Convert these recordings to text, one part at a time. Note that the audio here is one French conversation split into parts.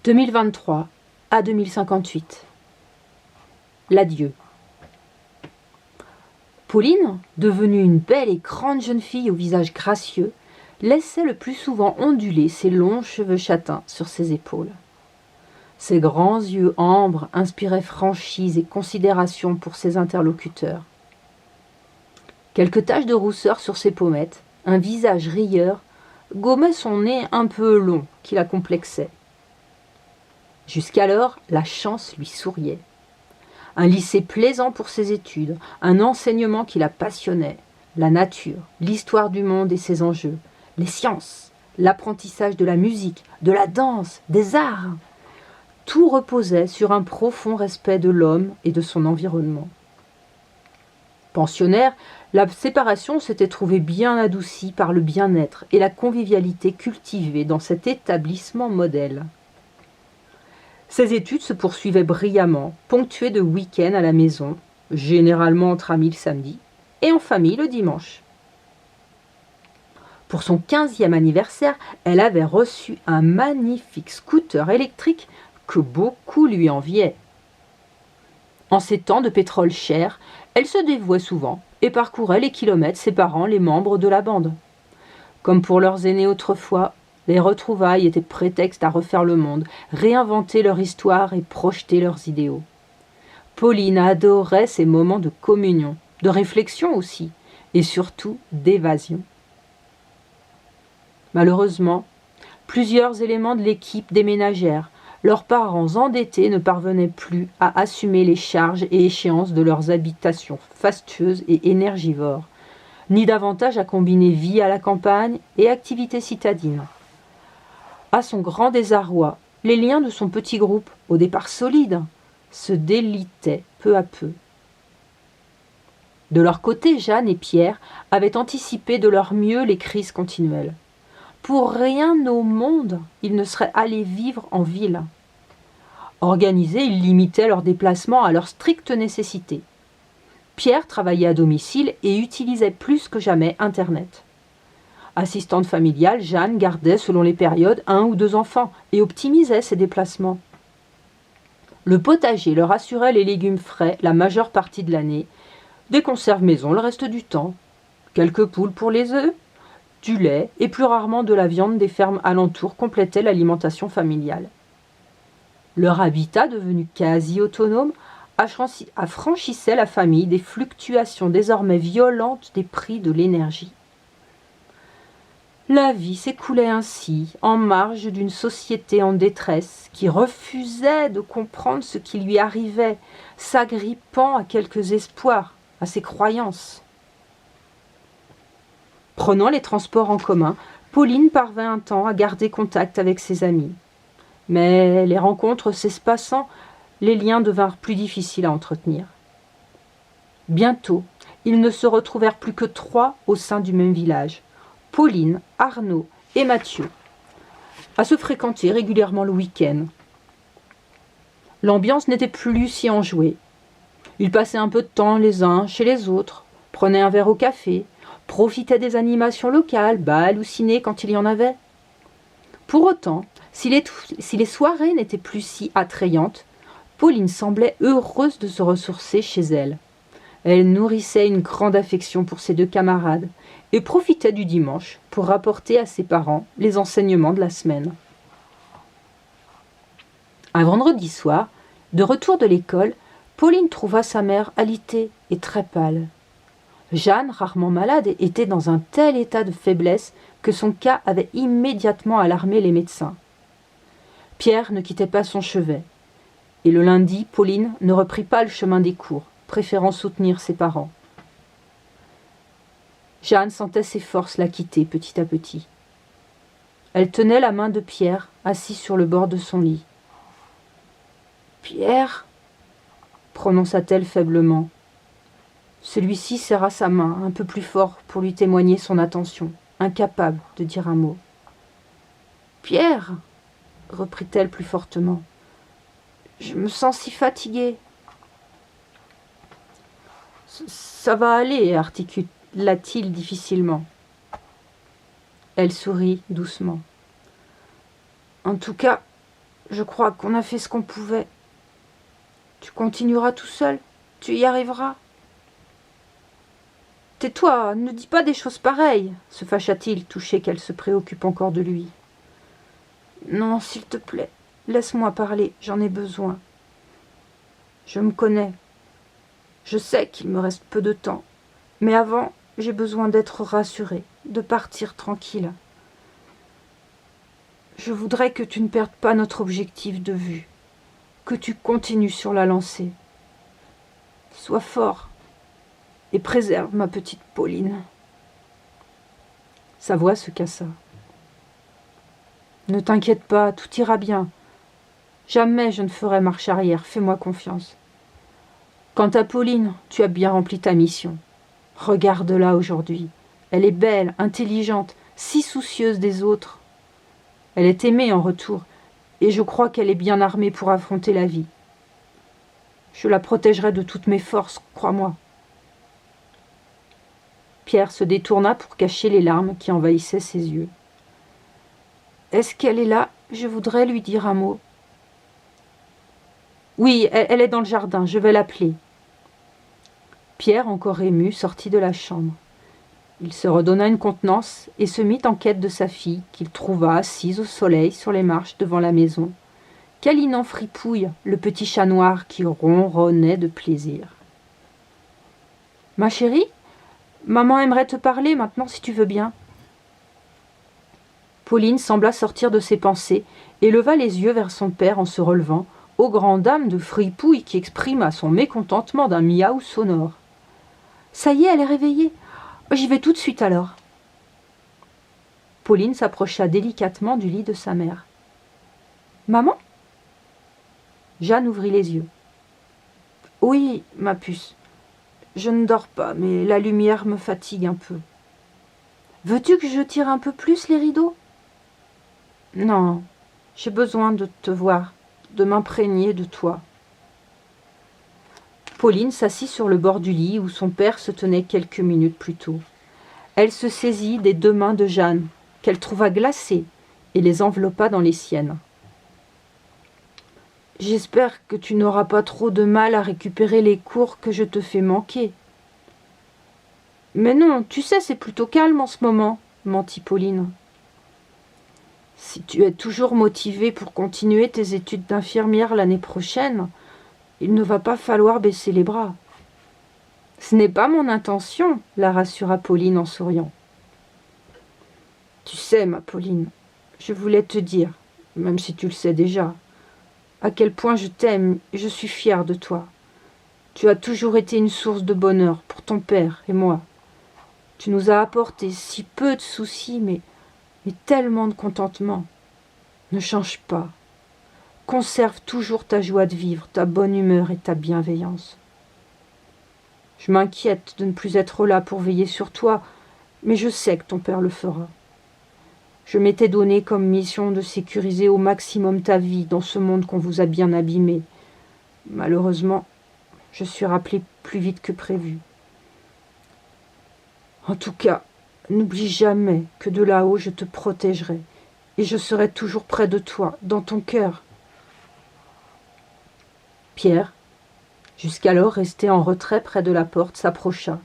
2023 à 2058. L'adieu. Pauline, devenue une belle et grande jeune fille au visage gracieux, laissait le plus souvent onduler ses longs cheveux châtains sur ses épaules. Ses grands yeux ambres inspiraient franchise et considération pour ses interlocuteurs. Quelques taches de rousseur sur ses pommettes, un visage rieur, gommaient son nez un peu long qui la complexait. Jusqu'alors, la chance lui souriait. Un lycée plaisant pour ses études, un enseignement qui la passionnait, la nature, l'histoire du monde et ses enjeux, les sciences, l'apprentissage de la musique, de la danse, des arts. Tout reposait sur un profond respect de l'homme et de son environnement. Pensionnaire, la séparation s'était trouvée bien adoucie par le bien-être et la convivialité cultivée dans cet établissement modèle. Ses études se poursuivaient brillamment, ponctuées de week-ends à la maison, généralement entre amis le samedi, et en famille le dimanche. Pour son 15e anniversaire, elle avait reçu un magnifique scooter électrique que beaucoup lui enviaient. En ces temps de pétrole cher, elle se dévouait souvent et parcourait les kilomètres séparant les membres de la bande. Comme pour leurs aînés autrefois, les retrouvailles étaient prétexte à refaire le monde, réinventer leur histoire et projeter leurs idéaux. Pauline adorait ces moments de communion, de réflexion aussi, et surtout d'évasion. Malheureusement, plusieurs éléments de l'équipe déménagèrent. Leurs parents endettés ne parvenaient plus à assumer les charges et échéances de leurs habitations fastueuses et énergivores, ni davantage à combiner vie à la campagne et activité citadine. À son grand désarroi, les liens de son petit groupe, au départ solides, se délitaient peu à peu. De leur côté, Jeanne et Pierre avaient anticipé de leur mieux les crises continuelles. Pour rien au monde, ils ne seraient allés vivre en ville. Organisés, ils limitaient leurs déplacements à leur stricte nécessité. Pierre travaillait à domicile et utilisait plus que jamais Internet. Assistante familiale, Jeanne gardait, selon les périodes, 1 ou 2 enfants et optimisait ses déplacements. Le potager leur assurait les légumes frais la majeure partie de l'année, des conserves maison le reste du temps, quelques poules pour les œufs, du lait et plus rarement de la viande des fermes alentours complétaient l'alimentation familiale. Leur habitat, devenu quasi autonome, affranchissait la famille des fluctuations désormais violentes des prix de l'énergie. La vie s'écoulait ainsi, en marge d'une société en détresse, qui refusait de comprendre ce qui lui arrivait, s'agrippant à quelques espoirs, à ses croyances. Prenant les transports en commun, Pauline parvint un temps à garder contact avec ses amis. Mais les rencontres s'espaçant, les liens devinrent plus difficiles à entretenir. Bientôt, ils ne se retrouvèrent plus que 3 au sein du même village. Pauline, Arnaud et Mathieu, à se fréquenter régulièrement le week-end. L'ambiance n'était plus si enjouée. Ils passaient un peu de temps les uns chez les autres, prenaient un verre au café, profitaient des animations locales, bals ou ciné quand il y en avait. Pour autant, si les soirées n'étaient plus si attrayantes, Pauline semblait heureuse de se ressourcer chez elle. Elle nourrissait une grande affection pour ses 2 camarades et profitait du dimanche pour rapporter à ses parents les enseignements de la semaine. Un vendredi soir, de retour de l'école, Pauline trouva sa mère alitée et très pâle. Jeanne, rarement malade, était dans un tel état de faiblesse que son cas avait immédiatement alarmé les médecins. Pierre ne quittait pas son chevet, et le lundi, Pauline ne reprit pas le chemin des cours, préférant soutenir ses parents. Jeanne sentait ses forces la quitter petit à petit. Elle tenait la main de Pierre, assis sur le bord de son lit. « Pierre » prononça-t-elle faiblement. Celui-ci serra sa main un peu plus fort pour lui témoigner son attention, incapable de dire un mot. « Pierre » reprit-elle plus fortement. « Je me sens si fatiguée. »« Ça va aller, » articula-t-il difficilement. Elle sourit doucement. « En tout cas, Je crois qu'on a fait ce qu'on pouvait. Tu continueras tout seul. Tu y arriveras. Tais-toi, ne dis pas des choses pareilles, se fâcha-t-il, touché qu'elle se préoccupe encore de lui. Non, s'il te plaît, laisse-moi parler, j'en ai besoin. Je me connais. Je sais qu'il me reste peu de temps. Mais avant, j'ai besoin d'être rassurée, de partir tranquille. Je voudrais que tu ne perdes pas notre objectif de vue, que tu continues sur la lancée. Sois fort et préserve ma petite Pauline. Sa voix se cassa. Ne t'inquiète pas, tout ira bien. Jamais je ne ferai marche arrière, fais-moi confiance. Quant à Pauline, tu as bien rempli ta mission. Regarde-la aujourd'hui. Elle est belle, intelligente, si soucieuse des autres. Elle est aimée en retour, et je crois qu'elle est bien armée pour affronter la vie. Je la protégerai de toutes mes forces, crois-moi. Pierre se détourna pour cacher les larmes qui envahissaient ses yeux. Est-ce qu'elle est là? Je voudrais lui dire un mot. Oui, elle est dans le jardin, je vais l'appeler. Pierre, encore ému, sortit de la chambre. Il se redonna une contenance et se mit en quête de sa fille, qu'il trouva assise au soleil sur les marches devant la maison, câlinant Fripouille, le petit chat noir qui ronronnait de plaisir. « Ma chérie, maman aimerait te parler maintenant si tu veux bien. » Pauline sembla sortir de ses pensées et leva les yeux vers son père en se relevant, aux grandes dames de Fripouille qui exprima son mécontentement d'un miaou sonore. « Ça y est, elle est réveillée. J'y vais tout de suite alors. » Pauline s'approcha délicatement du lit de sa mère. « Maman ?» Jeanne ouvrit les yeux. « Oui, ma puce. Je ne dors pas, mais la lumière me fatigue un peu. Veux-tu que je tire un peu plus les rideaux ? » Non, j'ai besoin de te voir, de m'imprégner de toi. Pauline s'assit sur le bord du lit où son père se tenait quelques minutes plus tôt. Elle se saisit des deux mains de Jeanne, qu'elle trouva glacées, et les enveloppa dans les siennes. « J'espère que tu n'auras pas trop de mal à récupérer les cours que je te fais manquer. »« Mais non, tu sais, c'est plutôt calme en ce moment, » mentit Pauline. « Si tu es toujours motivée pour continuer tes études d'infirmière l'année prochaine, il ne va pas falloir baisser les bras. »« Ce n'est pas mon intention, » la rassura Pauline en souriant. « Tu sais, ma Pauline, je voulais te dire, même si tu le sais déjà, à quel point je t'aime et je suis fière de toi. Tu as toujours été une source de bonheur pour ton père et moi. Tu nous as apporté si peu de soucis, mais tellement de contentement. Ne change pas. Conserve toujours ta joie de vivre, ta bonne humeur et ta bienveillance. Je m'inquiète de ne plus être là pour veiller sur toi, mais je sais que ton père le fera. Je m'étais donné comme mission de sécuriser au maximum ta vie dans ce monde qu'on vous a bien abîmé. Malheureusement, je suis rappelé plus vite que prévu. En tout cas, n'oublie jamais que de là-haut je te protégerai et je serai toujours près de toi, dans ton cœur. » Pierre, jusqu'alors resté en retrait près de la porte, s'approcha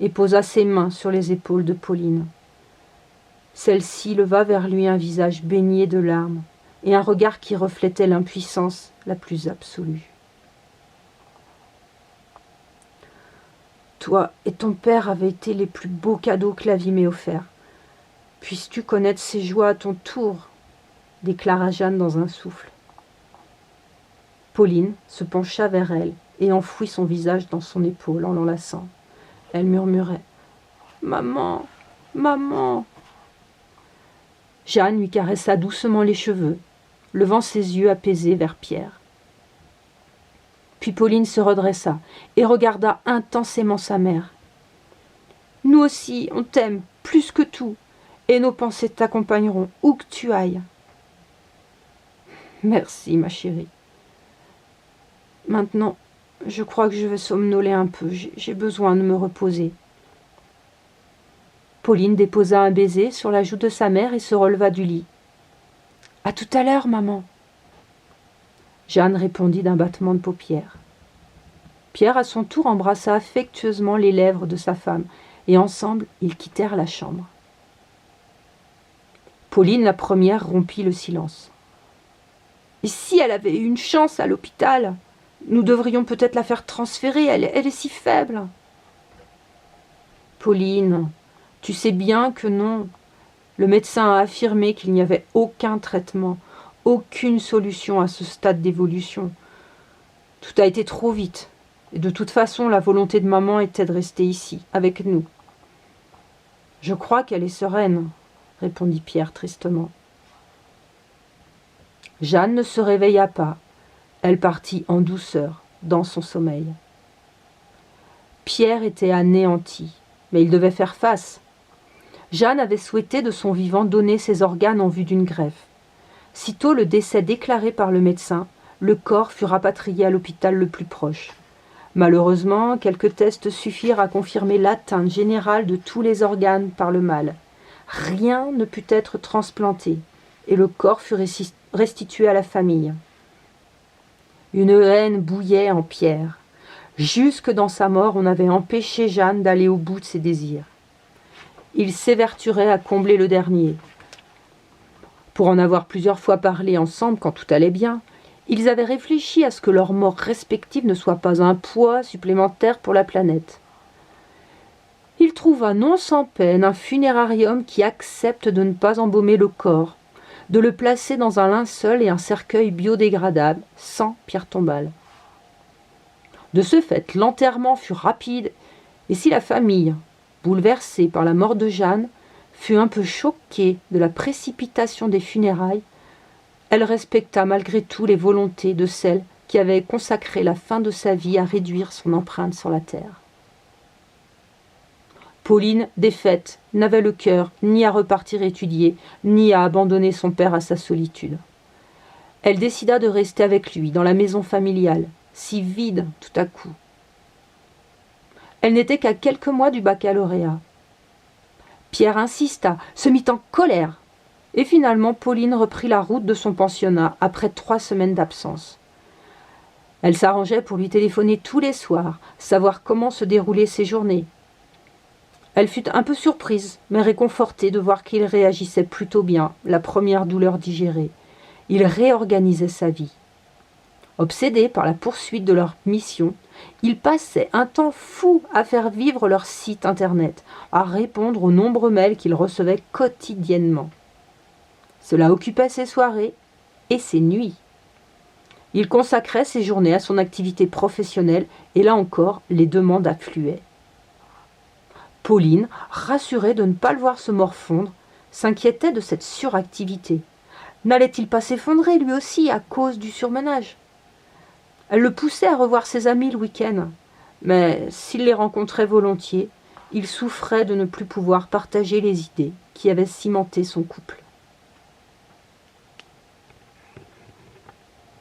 et posa ses mains sur les épaules de Pauline. Celle-ci leva vers lui un visage baigné de larmes et un regard qui reflétait l'impuissance la plus absolue. « Toi et ton père avez été les plus beaux cadeaux que la vie m'ait offerts. Puisses-tu connaître ces joies à ton tour, » déclara Jeanne dans un souffle. Pauline se pencha vers elle et enfouit son visage dans son épaule en l'enlaçant. Elle murmurait « Maman, maman !» Jeanne lui caressa doucement les cheveux, levant ses yeux apaisés vers Pierre. Puis Pauline se redressa et regarda intensément sa mère. « Nous aussi, on t'aime plus que tout, et nos pensées t'accompagneront où que tu ailles. »« Merci, ma chérie. Maintenant, je crois que je vais somnoler un peu. J'ai besoin de me reposer. » Pauline déposa un baiser sur la joue de sa mère et se releva du lit. « À tout à l'heure, maman. » Jeanne répondit d'un battement de paupières. Pierre, à son tour, embrassa affectueusement les lèvres de sa femme, et ensemble, ils quittèrent la chambre. Pauline, la première, rompit le silence. « Et si elle avait eu une chance à l'hôpital? Nous devrions peut-être la faire transférer, elle est si faible. » Pauline, tu sais bien que non. Le médecin a affirmé qu'il n'y avait aucun traitement, aucune solution à ce stade d'évolution. Tout a été trop vite. Et de toute façon, la volonté de maman était de rester ici, avec nous. « Je crois qu'elle est sereine, » répondit Pierre tristement. Jeanne ne se réveilla pas. Elle partit en douceur, dans son sommeil. Pierre était anéanti, mais il devait faire face. Jeanne avait souhaité de son vivant donner ses organes en vue d'une greffe. Sitôt le décès déclaré par le médecin, le corps fut rapatrié à l'hôpital le plus proche. Malheureusement, quelques tests suffirent à confirmer l'atteinte générale de tous les organes par le mal. Rien ne put être transplanté, et le corps fut restitué à la famille. Une haine bouillait en Pierre. Jusque dans sa mort, on avait empêché Jeanne d'aller au bout de ses désirs. Il s'évertuerait à combler le dernier. Pour en avoir plusieurs fois parlé ensemble quand tout allait bien, ils avaient réfléchi à ce que leurs morts respectives ne soient pas un poids supplémentaire pour la planète. Il trouva non sans peine un funérarium qui accepte de ne pas embaumer le corps, de le placer dans un linceul et un cercueil biodégradable, sans pierre tombale. De ce fait, l'enterrement fut rapide, et si la famille, bouleversée par la mort de Jeanne, fut un peu choquée de la précipitation des funérailles, elle respecta malgré tout les volontés de celle qui avait consacré la fin de sa vie à réduire son empreinte sur la terre. Pauline, défaite, n'avait le cœur ni à repartir étudier, ni à abandonner son père à sa solitude. Elle décida de rester avec lui dans la maison familiale, si vide tout à coup. Elle n'était qu'à quelques mois du baccalauréat. Pierre insista, se mit en colère, et finalement Pauline reprit la route de son pensionnat après 3 semaines d'absence. Elle s'arrangeait pour lui téléphoner tous les soirs, savoir comment se déroulaient ses journées. Elle fut un peu surprise, mais réconfortée de voir qu'il réagissait plutôt bien, la première douleur digérée. Il réorganisait sa vie. Obsédés par la poursuite de leur mission, ils passaient un temps fou à faire vivre leur site internet, à répondre aux nombreux mails qu'ils recevaient quotidiennement. Cela occupait ses soirées et ses nuits. Il consacrait ses journées à son activité professionnelle et là encore, les demandes affluaient. Pauline, rassurée de ne pas le voir se morfondre, s'inquiétait de cette suractivité. N'allait-il pas s'effondrer lui aussi à cause du surmenage? Elle le poussait à revoir ses amis le week-end, mais s'il les rencontrait volontiers, il souffrait de ne plus pouvoir partager les idées qui avaient cimenté son couple.